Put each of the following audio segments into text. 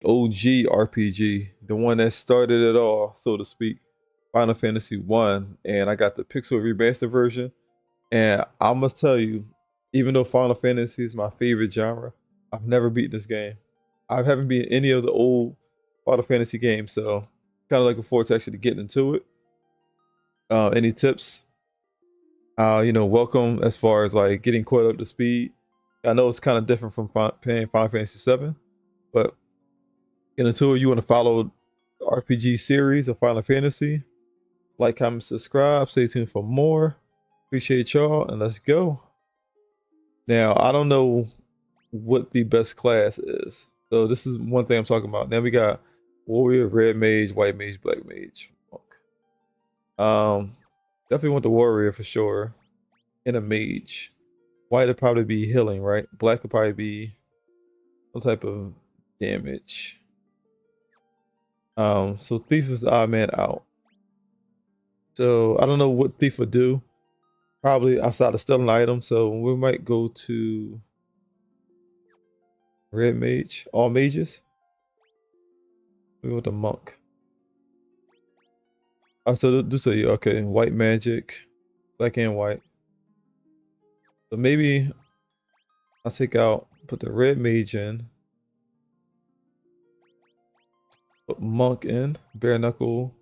OG RPG, the one that started it all, so to speak. Final Fantasy 1, and I got the Pixel Remaster version. And I must tell you, even though Final Fantasy is my favorite genre, I've never beat this game. I haven't beat any of the old Final Fantasy games, so kind of looking forward to actually getting into it. Any tips? Welcome as far as like getting caught up to speed. I know it's kind of different from playing Final Fantasy 7, but in a tour you want to follow the RPG series of Final Fantasy. Like, comment, subscribe. Stay tuned for more. Appreciate y'all, and let's go. Now, I don't know what the best class is. So this is one thing I'm talking about. Now we got Warrior, Red Mage, White Mage, Black Mage, Monk. Definitely want the Warrior for sure. And a Mage. White would probably be healing, right? Black would probably be some type of damage. So Thief is the odd man out. So I don't know what Thief would do. Probably outside of stealing items. So we might go to Red Mage, all mages. We go with the Monk. Oh, so do say okay, white magic, black and white. So maybe I'll put the red mage in, put Monk in, bare knuckle.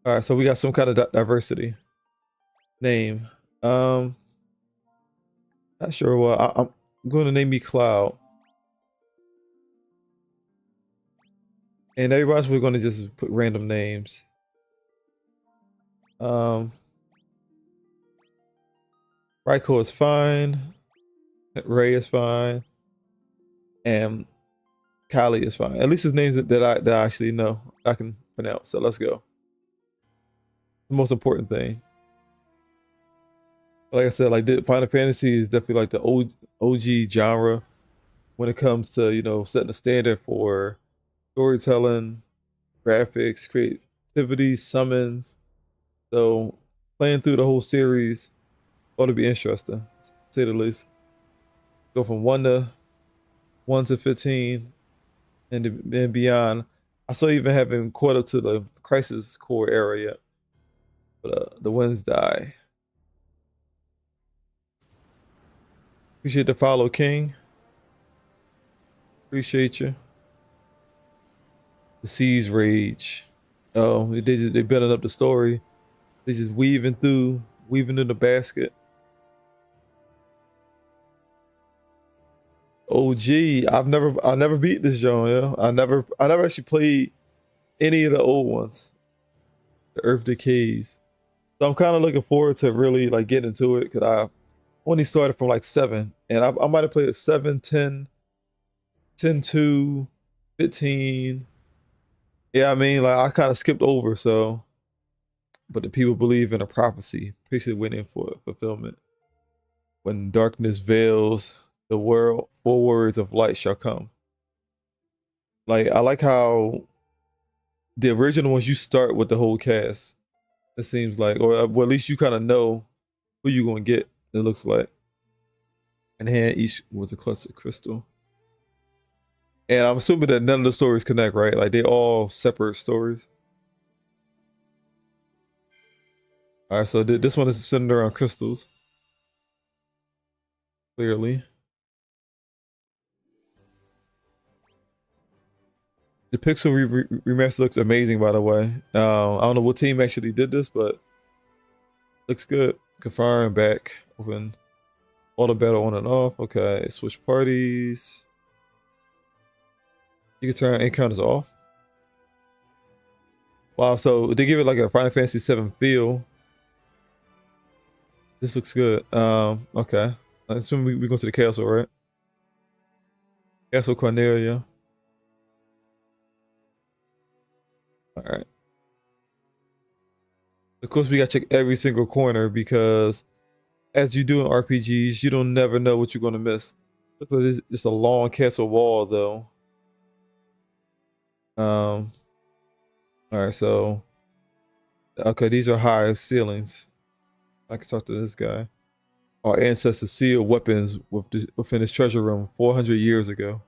All right, so we got some kind of diversity. Name, not sure what. I'm going to name me Cloud. And everybody's we're going to just put random names. Raiko is fine. Ray is fine. And Kylie is fine. At least it's names that I actually know I can pronounce. So let's go. The most important thing. Like I said, like Final Fantasy is definitely like the OG genre when it comes to setting a standard for storytelling, graphics, creativity, summons. So playing through the whole series ought to be interesting, to say the least. Go from 1 to 15 and beyond. I still even haven't caught up to the Crisis Core era yet. But the winds die. Appreciate the follow, King. Appreciate you. The seas rage. Oh, they building up the story. They just weaving in the basket. OG, I never beat this genre. Yeah, I never actually played any of the old ones. The Earth Decays. So I'm kind of looking forward to really like getting into it because I only started from like 7, and I might have played it 7, 10, 10, 2, 15. Yeah, I mean, like I kind of skipped over, so. But the people believe in a prophecy, patiently waiting for fulfillment. When darkness veils the world, 4 words of light shall come. Like, I like how the original ones you start with the whole cast. It seems like, or well, at least you kind of know who you're gonna get. It looks like. And hand each was a cluster crystal. And I'm assuming that none of the stories connect, right? Like they all separate stories. All right, so this one is centered around crystals. Clearly. The Pixel Remaster looks amazing, by the way. I don't know what team actually did this, but looks good. Confirm back. Open auto battle on and off. Okay, switch parties. You can turn encounters off. Wow, so they give it like a Final Fantasy 7 feel. This looks good. Okay. I assume we go to the castle, right? Castle Cornelia. All right. Of course, we gotta check every single corner because as you do in RPGs, you don't never know what you're gonna miss. Look like this just a long castle wall though. All right, so okay, these are high ceilings. I can talk to this guy. Our ancestors sealed weapons within his treasure room 400 years ago.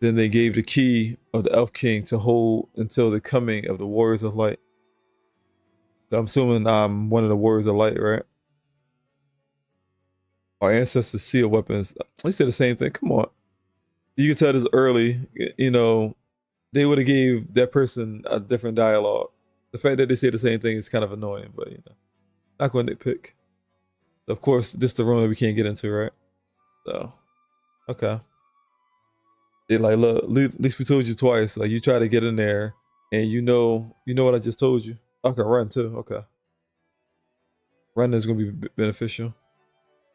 Then they gave the key of the Elf King to hold until the coming of the Warriors of Light. So I'm assuming I'm one of the Warriors of Light, right? Our ancestors seal weapons. They said the same thing. Come on. You can tell this early. You know, they would have gave that person a different dialogue. The fact that they say the same thing is kind of annoying, but you know, not going to nitpick. Of course, this is the room that we can't get into, right? So, okay. They like, look, at least we told you twice. Like, you try to get in there, and you know what I just told you. Okay, run too. Okay, run is gonna be beneficial.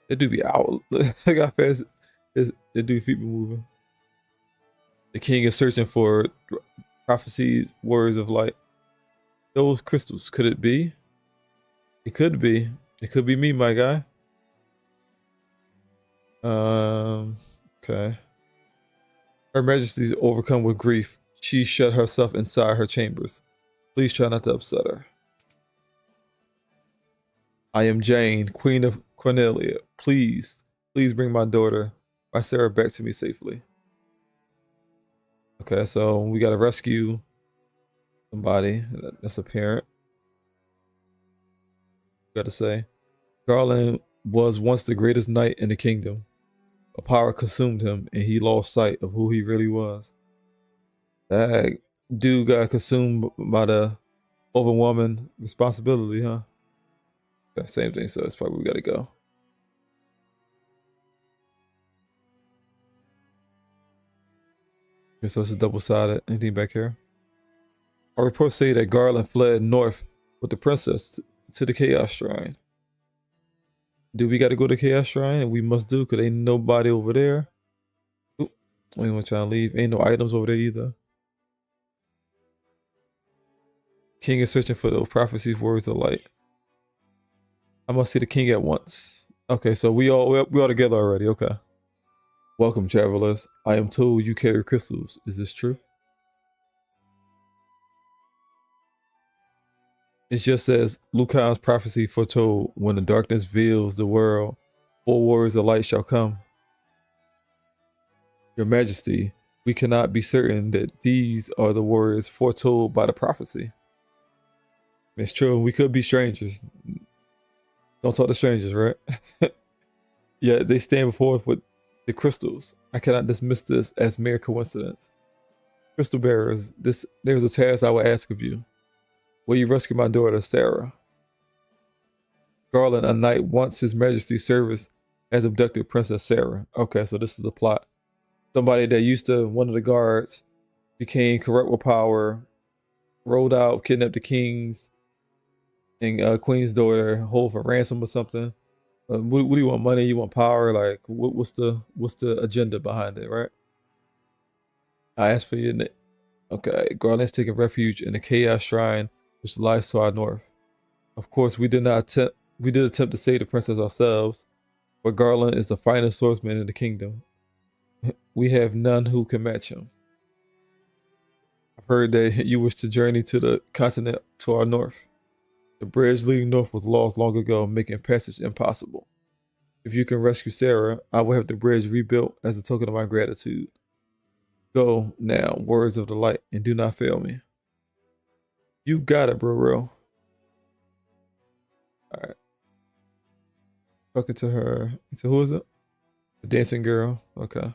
They do be out. Look how fast they do feet be moving. The king is searching for prophecies, words of light. Those crystals, could it be? It could be. It could be me, my guy. Okay. Her Majesty is overcome with grief. She shut herself inside her chambers. Please try not to upset her. I am Jane, Queen of Cornelia. Please bring my daughter, my Sarah, back to me safely. Okay, so we gotta rescue somebody. That's a parent. Gotta say. Garland was once the greatest knight in the kingdom. A power consumed him, and he lost sight of who he really was. That dude got consumed by the overwhelming responsibility, huh? Okay, same thing, so it's probably we gotta go. Okay, so it's a double-sided. Anything back here? Our reports say that Garland fled north with the princess to the Chaos Shrine. Do we gotta go to Chaos Shrine? And we must do, because ain't nobody over there. Oop, we ain't gonna try to leave. Ain't no items over there either. King is searching for those prophecies, words of light. I must see the king at once. Okay, so we all together already. Okay. Welcome, travelers. I am told you carry crystals. Is this true? It's just as Lucan's prophecy foretold, when the darkness veils the world, 4 words of light shall come. Your Majesty, we cannot be certain that these are the words foretold by the prophecy. It's true, we could be strangers. Don't talk to strangers, right? Yeah, they stand before us with the crystals. I cannot dismiss this as mere coincidence. Crystal bearers, there's a task I will ask of you. Will you rescue my daughter, Sarah? Garland, a knight once His Majesty's service, has abducted Princess Sarah. Okay, so this is the plot. Somebody that used to, one of the guards, became corrupt with power, rolled out, kidnapped the king's and queen's daughter, hold for ransom or something. What do you want? Money? You want power? Like, what's the agenda behind it, right? I asked for you. Okay, Garland's taking refuge in the Chaos Shrine, which lies to our north. Of course, we did attempt to save the princess ourselves, but Garland is the finest swordsman in the kingdom. We have none who can match him. I've heard that you wish to journey to the continent to our north. The bridge leading north was lost long ago, making passage impossible. If you can rescue Sarah, I will have the bridge rebuilt as a token of my gratitude. Go now, words of the light, and do not fail me. You got it, bro. All right. Talking to her. So who is it? The dancing girl. Okay.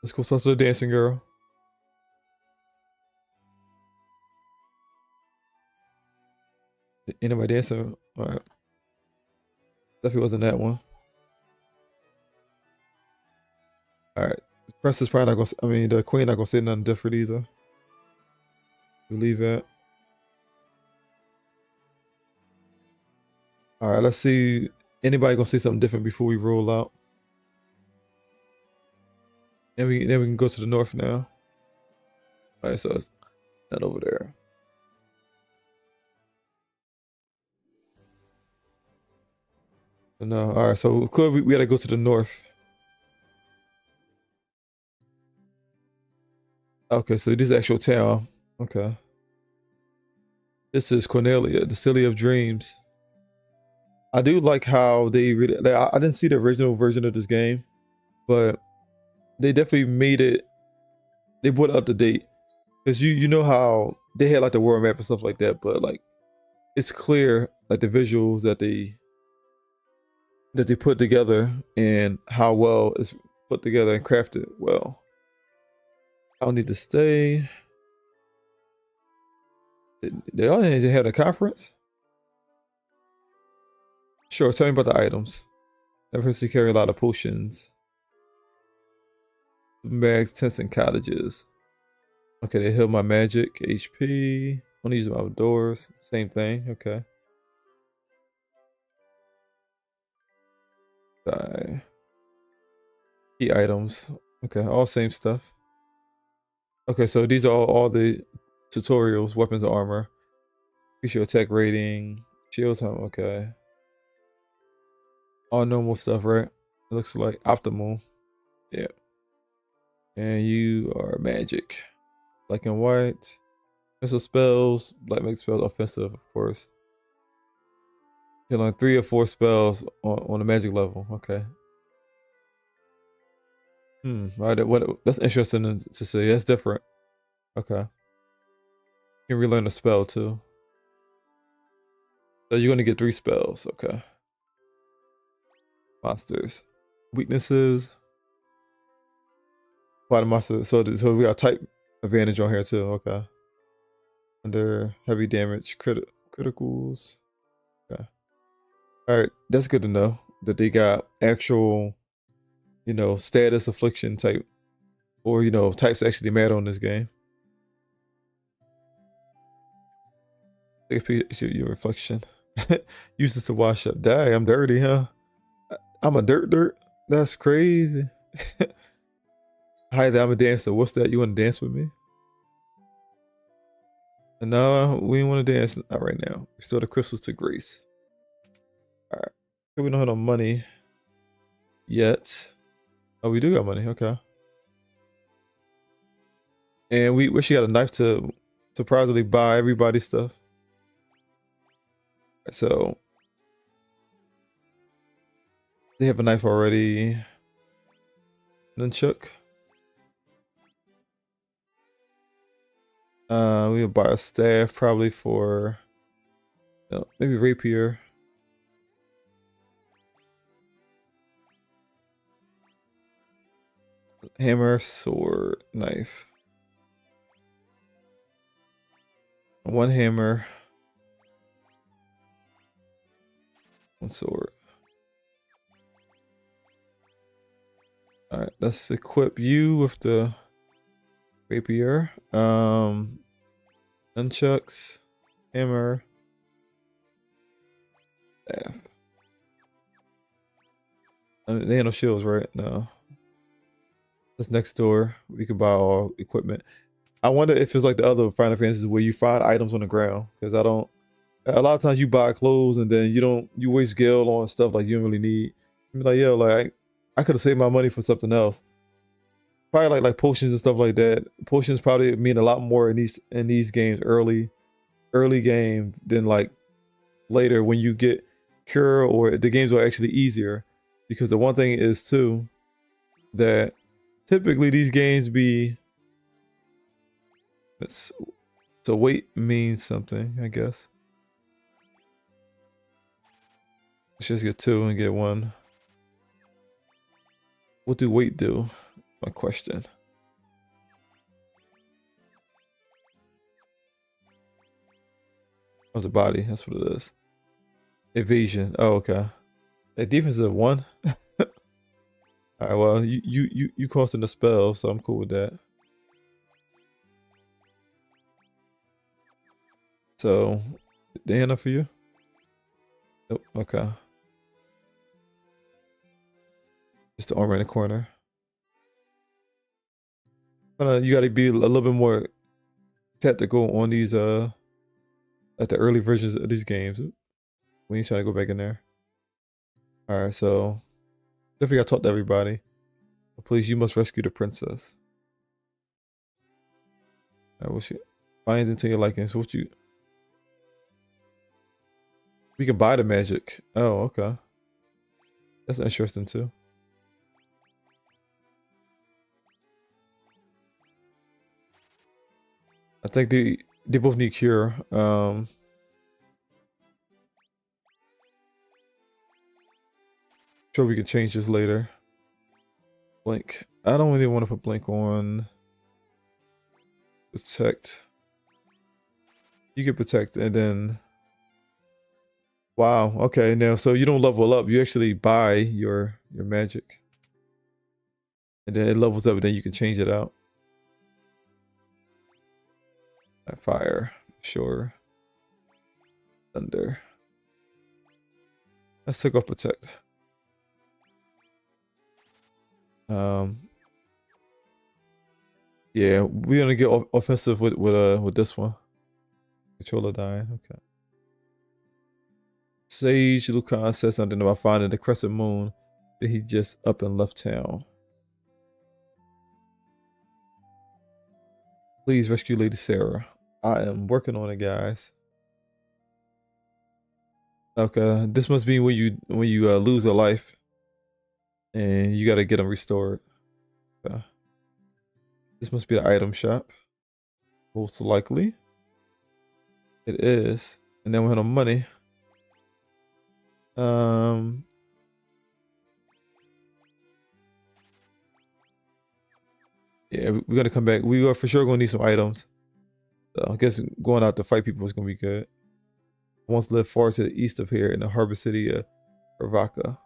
Let's go talk to the dancing girl. Anybody dancing? All right. Definitely wasn't that one. All right. The princess probably not gonna. I mean, the queen not gonna say nothing different either. Believe that. All right. Let's see. Anybody gonna say something different before we roll out? Then we can go to the north now. All right. So it's not over there. No. All right. So clearly we gotta go to the north. Okay. So this is actual town. Okay. This is Cornelia, the City of Dreams. I do like how they really. I didn't see the original version of this game, but they definitely made it they put it up to date. Because you know how they had like the world map and stuff like that, but like it's clear like the visuals that they put together and how well it's put together and crafted well. I don't need to stay. They all had a conference. Sure, tell me about the items. Never to carry a lot of potions. Bags, tents, and cottages. Okay, they heal my magic, HP. Only use them outdoors. Same thing. Okay. Die. Key items. Okay, all same stuff. Okay, so these are all the tutorials, weapons and armor. Increase your attack rating, shield time, okay. All normal stuff, right? It looks like optimal. Yeah. And you are magic. Black and white. Missile spells. Black makes spells offensive, of course. Healing 3 or 4 spells on the magic level. Okay. Right. That's interesting to see. That's different. Okay. You can relearn a spell too. So you're gonna get 3 spells. Okay. Monsters. Weaknesses. Quite a monster. So we got type advantage on here too. Okay. Under heavy damage, criticals. Okay. All right, that's good to know that they got actual, status affliction type, or types actually matter on this game. Your reflection. Use this to wash up. Dang, I'm dirty, huh? I'm a dirt. That's crazy. Hi there, I'm a dancer. What's that? You want to dance with me? No, we want to dance. Not right now. Restore the crystals to grace. All right. We don't have no money yet. Oh, we do got money. Okay. And we wish she had a knife to surprisingly buy everybody's stuff. So they have a knife already. Nunchuck. We'll buy a staff probably for maybe rapier. Hammer, sword, knife. 1 hammer. 1 sword. All right, let's equip you with the rapier. Nunchucks, hammer, staff. They have no shields, right? No. That's next door. We can buy all equipment. I wonder if it's like the other Final Fantasies where you find items on the ground. Because a lot of times you buy clothes and then you waste gil on stuff like you don't really need. You're like, yo, like I could have saved my money for something else. Probably like potions and stuff like that. Potions probably mean a lot more in these games early game than like later when you get cure, or the games are actually easier. Because the one thing is too that typically these games be so weight means something, I guess. Let's just get 2 and get 1. What do weight do? My question. What's a body? That's what it is. Evasion. Oh, okay. A defense of 1. All right. Well, you costing a spell, so I'm cool with that. So, they enough for you? Nope. Okay. Just the armor in the corner. You got to be a little bit more tactical on these at the early versions of these games. We ain't trying to go back in there. All right, so definitely gotta talk to everybody. Please, you must rescue the princess. I wish you find into your liking. So what you? We can buy the magic. Oh, okay. That's interesting too. I think they both need cure. Sure we can change this later. Blink. I don't really want to put blink on. Protect. You can protect and then. Wow. Okay. Now, so you don't level up. You actually buy your magic, and then it levels up, and then you can change it out. Fire. Sure. Thunder. Let's take off protect. Yeah, we're gonna get offensive with this one. Controller dying. Okay. Sage Lucan said something about finding the crescent moon that he just up and left town. Please rescue Lady Sarah. I am working on it, guys. Okay, this must be when you lose a life, and you gotta get them restored. Okay. This must be the item shop. Most likely, it is. And then we have no money. Yeah, we're gonna come back. We are for sure gonna need some items. So I guess going out to fight people is gonna be good. I once lived far to the east of here in the harbor city of Ravaka.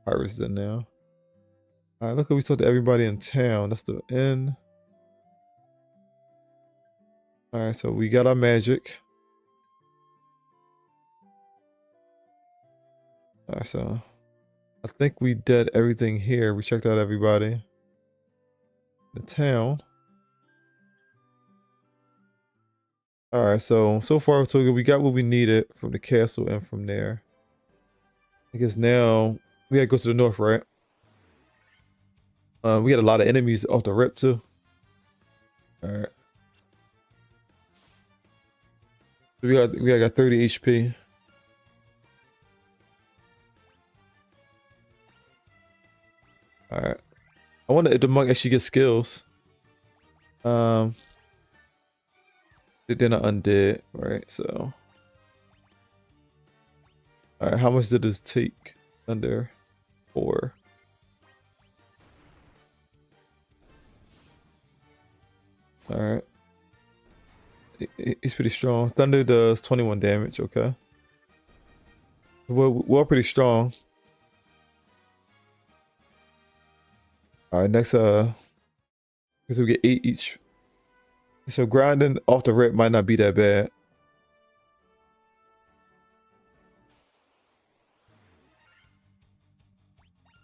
Pirates done now. Alright, look, we talked to everybody in town. That's the inn. Alright, so we got our magic. Alright, so I think we did everything here. We checked out everybody. The town. Alright, so far so good. We got what we needed from the castle and from there. I guess now we gotta go to the north, right? We got a lot of enemies off the rip too. Alright. We got 30 HP. Alright. I wonder if the monk actually gets skills. They're not undead, right? So. Alright, how much did this take? Under 4. Alright. He's pretty strong. Thunder does 21 damage, okay. We're pretty strong. Alright, next because we get 8 each. So grinding off the rip might not be that bad.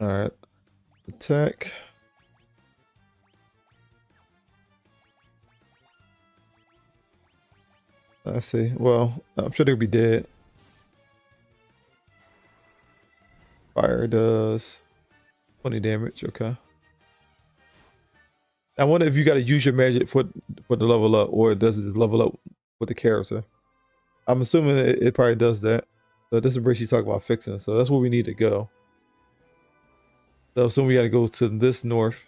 Alright. Attack. I see. Well, I'm sure they'll be dead. Fire does 20 damage, okay. I wonder if you gotta use your magic for the level up, or does it level up with the character? I'm assuming it probably does that. So this is where she's talking about fixing. So that's where we need to go. So soon we gotta go to this north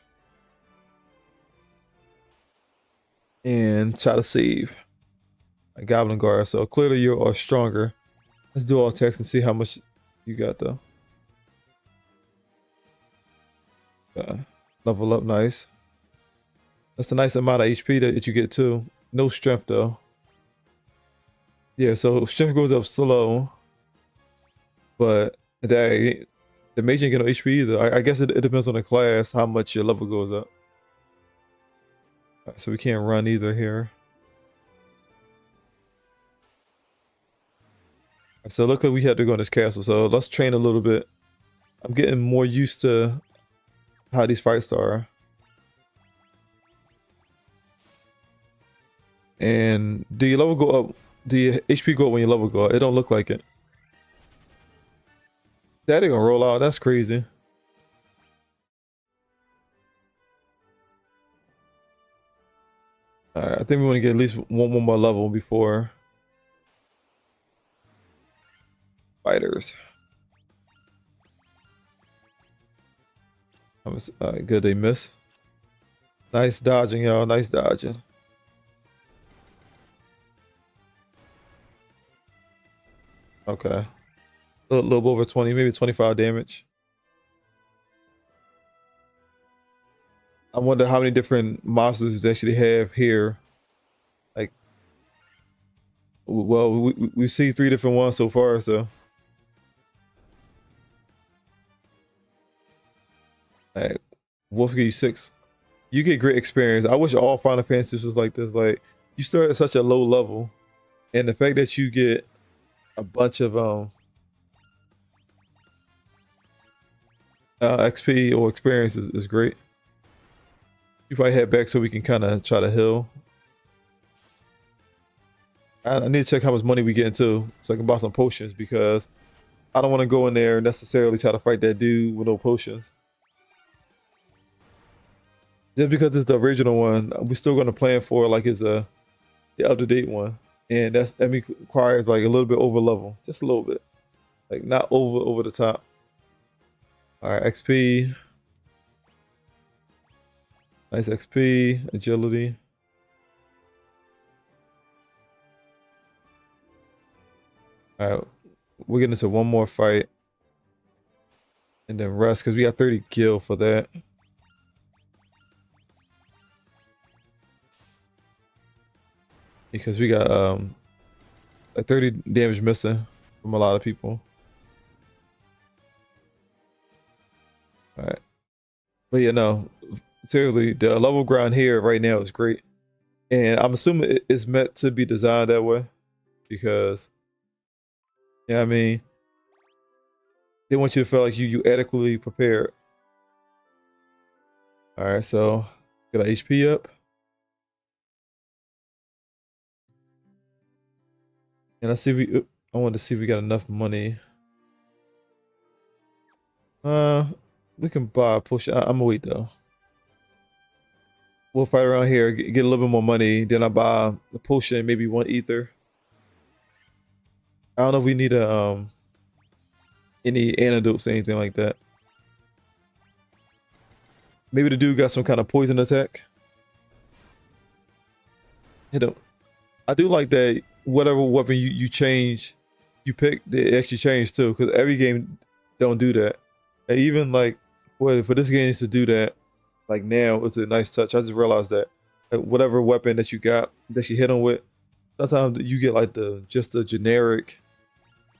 and try to save a goblin guard. So clearly you are stronger. Let's do all attacks and see how much you got though. Level up, nice. That's a nice amount of HP that you get too. No strength though. Yeah, so strength goes up slow, but the mage ain't get no HP either. I guess it depends on the class how much your level goes up. Right, so we can't run either here. Right, so look like we had to go in this castle. So let's train a little bit. I'm getting more used to how these fights are. And do your level go up? Do your HP go up when your level go up? It don't look like it. That ain't gonna roll out. That's crazy. Alright, I think we want to get at least one more level before fighters. Good, they miss. Nice dodging, y'all. Nice dodging. Okay. A little over 20, maybe 25 damage. I wonder how many different monsters they actually have here. Like, well, we see 3 different ones so far, so. Like, Wolf give you 6. You get great experience. I wish all Final Fantasies was like this. Like, you start at such a low level, and the fact that you get a bunch of XP or experience is great. You probably head back so we can kind of try to heal. I need to check how much money we get into so I can buy some potions, because I don't want to go in there and necessarily try to fight that dude with no potions. Just because it's the original one, we're still going to plan for like it's the up-to-date one, and that requires like a little bit over level, just a little bit, like not over the top. All right, XP, nice XP, agility. All right, we're getting into one more fight, and then rest because we got 30 gil for that. Because we got like 30 damage missing from a lot of people. All right, but yeah, no, seriously, the level grind here right now is great, and I'm assuming it's meant to be designed that way, because yeah, I mean, they want you to feel like you adequately prepared. All right, so get our HP up, and let's see if we. I want to see if we got enough money. We can buy a potion. I'm gonna wait though. We'll fight around here, get a little bit more money. Then I buy the potion, maybe 1 ether. I don't know if we need a any antidotes or anything like that. Maybe the dude got some kind of poison attack. Hit him. I do like that whatever weapon you change, you pick, they actually change too, because every game don't do that. And even like for this game to do that, like now it's a nice touch. I just realized that like, whatever weapon that you got that you hit them with, sometimes you get like just a generic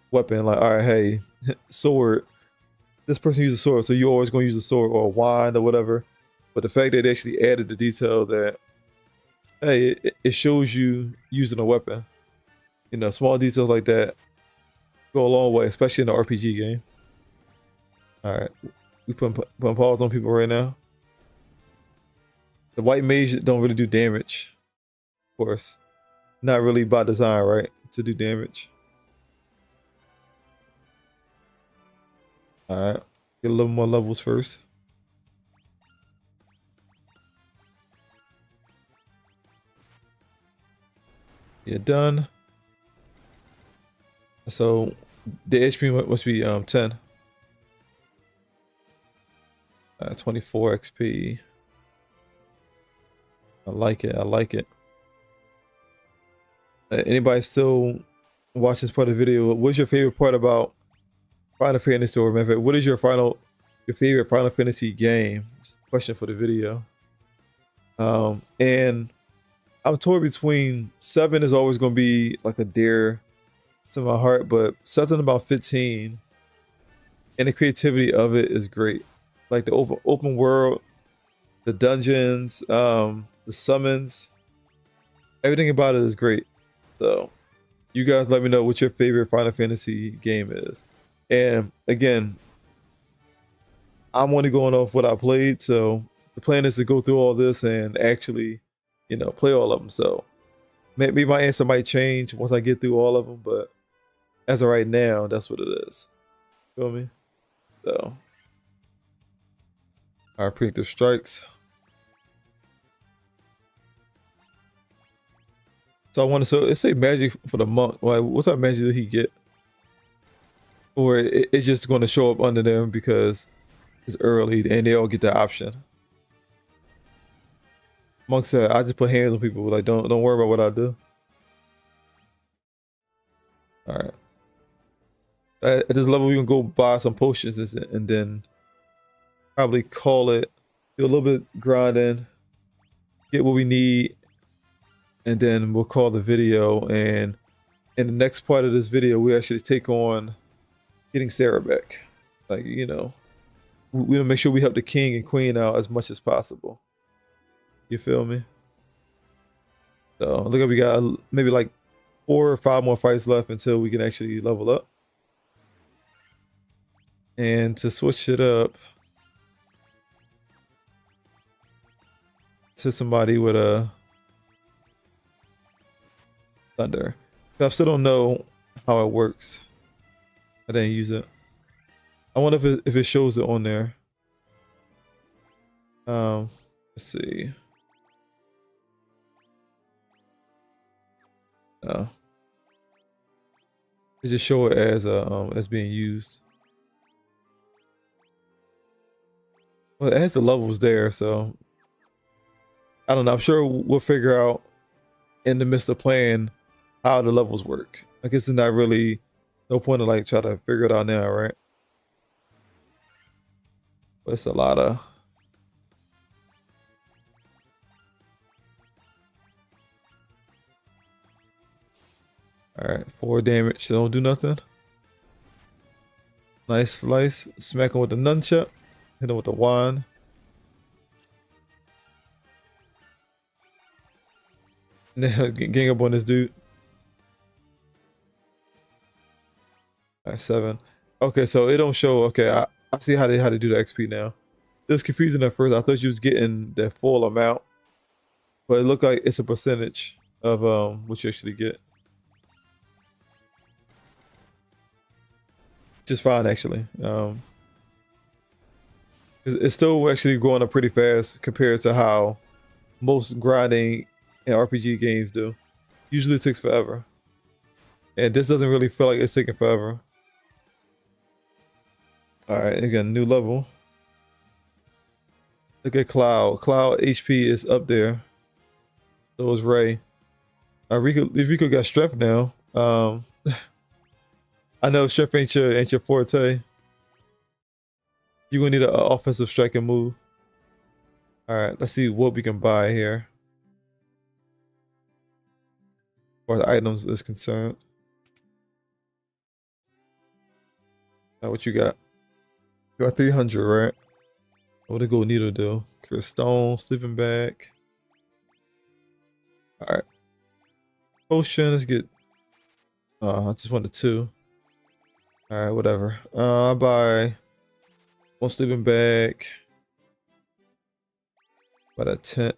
weapon. Like, all right, hey, sword. This person uses a sword, so you're always going to use a sword or a wand or whatever. But the fact that they actually added the detail that, hey, it shows you using a weapon. You know, small details like that go a long way, especially in an RPG game. All right, we putting pause on people right now. The white mage don't really do damage, of course. Not really by design, right? To do damage. All right, get a little more levels first. Yeah, done. So the HP must be 10. 24 XP. I like it. I like it. Anybody still watch this part of the video? What's your favorite part about Final Fantasy, or what is your favorite Final Fantasy game? Just a question for the video. And I'm torn between 7 is always going to be like a dear to my heart, but something about 15 and the creativity of it is great. Like the open world, the dungeons, the summons, everything about it is great. So you guys let me know what your favorite Final Fantasy game is. And again, I'm only going off what I played, so the plan is to go through all this and actually, you know, play all of them. So maybe my answer might change once I get through all of them, but as of right now, that's what it is. Feel me? So, our preemptive strikes. So I want to. So it say magic for the monk. Like, what type of magic did he get? Or it's just going to show up under them because it's early and they all get the option. Monk said, "I just put hands on people. Like, don't worry about what I do." All right. At this level, we can go buy some potions and then probably call it, do a little bit grinding, get what we need, and then we'll call the video. And in the next part of this video, we actually take on getting Sarah back. Like, you know, we want to make sure we help the king and queen out as much as possible. You feel me? So look, we got maybe like 4 or 5 more fights left until we can actually level up. And to switch it up to somebody with a thunder, I still don't know how it works. I didn't use it. I wonder if it shows it on there. Let's see. No. It just show it as being used. Well, it has the levels there, so I don't know. I'm sure we'll figure out in the midst of playing how the levels work. I guess it's not really no point to like try to figure it out now, right? But it's a lot of all right, 4 damage, so don't do nothing. Nice slice. Smack him with the nunchuck. Hit him with the wand. And then gang up on this dude. All right, 7. Okay, so it don't show. Okay, I see how they do the XP now. It was confusing at first. I thought you was getting the full amount, but it looked like it's a percentage of what you actually get. Just fine, actually. It's still actually going up pretty fast compared to how most grinding and RPG games do. Usually it takes forever, and this doesn't really feel like it's taking forever. All right, again, new level. Look at Cloud. Cloud HP is up there. So is Ray. Rico got strength now. I know strength ain't your forte. You're gonna need an offensive striking move. All right, let's see what we can buy here. As far as the items is concerned. Now what you got? You got 300, right? What the gold needle do? Cure stone, sleeping bag. All right. Potion, let's get. I just wanted 2. All right, whatever. I'll buy 1 sleeping bag. About a tent.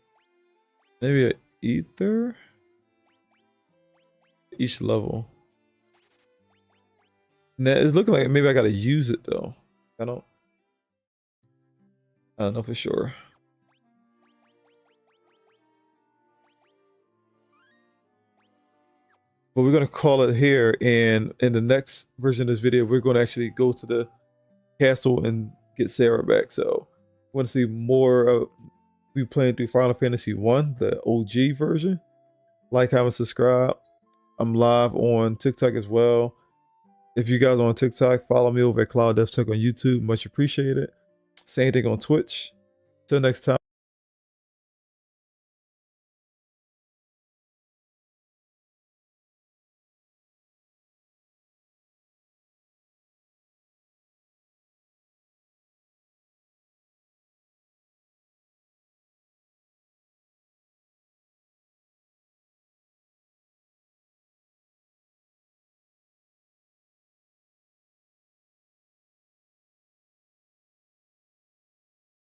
Maybe an ether. Each level. Now it's looking like maybe I gotta use it though. I don't know for sure. But we're gonna call it here, and in the next version of this video, we're gonna actually go to the castle and get Sarah back. So want to see more of we playing through Final Fantasy 1, the OG version. Like, comment, subscribe. I'm live on TikTok as well. If you guys are on TikTok, follow me over at Cloud Dev Tech on YouTube. Much appreciated. Same thing on Twitch. Till next time.